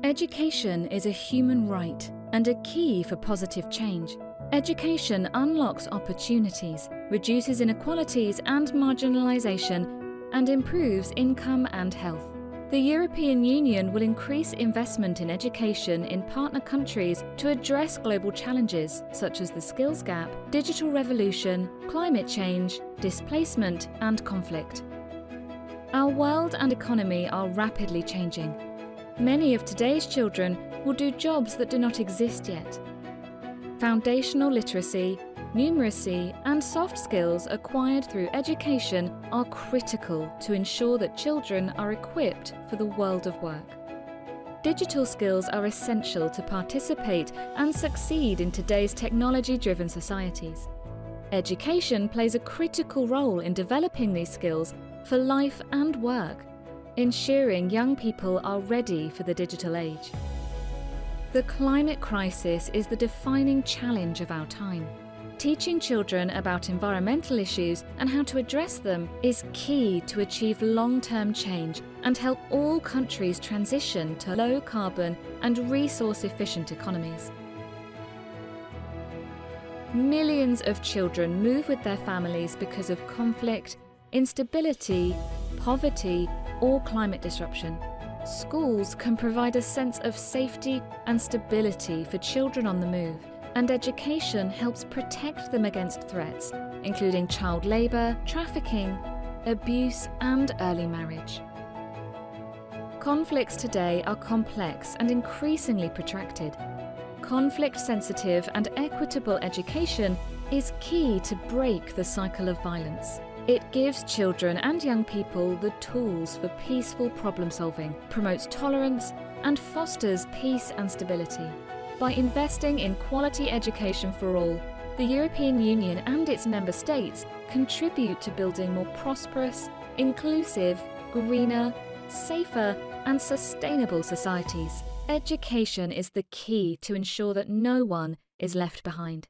Education is a human right and a key for positive change. Education unlocks opportunities, reduces inequalities and marginalization, and improves income and health. The European Union will increase investment in education in partner countries to address global challenges such as the skills gap, digital revolution, climate change, displacement, and conflict. Our world and economy are rapidly changing. Many of today's children will do jobs that do not exist yet. Foundational literacy, numeracy, and soft skills acquired through education are critical to ensure that children are equipped for the world of work. Digital skills are essential to participate and succeed in today's technology-driven societies. Education plays a critical role in developing these skills for life and work, ensuring young people are ready for the digital age. The climate crisis is the defining challenge of our time. Teaching children about environmental issues and how to address them is key to achieve long-term change and help all countries transition to low-carbon and resource-efficient economies. Millions of children move with their families because of conflict, instability, poverty, or climate disruption. Schools can provide a sense of safety and stability for children on the move, and education helps protect them against threats, including child labour, trafficking, abuse, and early marriage. Conflicts today are complex and increasingly protracted. Conflict-sensitive and equitable education is key to break the cycle of violence. It gives children and young people the tools for peaceful problem-solving, promotes tolerance, and fosters peace and stability. By investing in quality education for all, the European Union and its member states contribute to building more prosperous, inclusive, greener, safer, and sustainable societies. Education is the key to ensure that no one is left behind.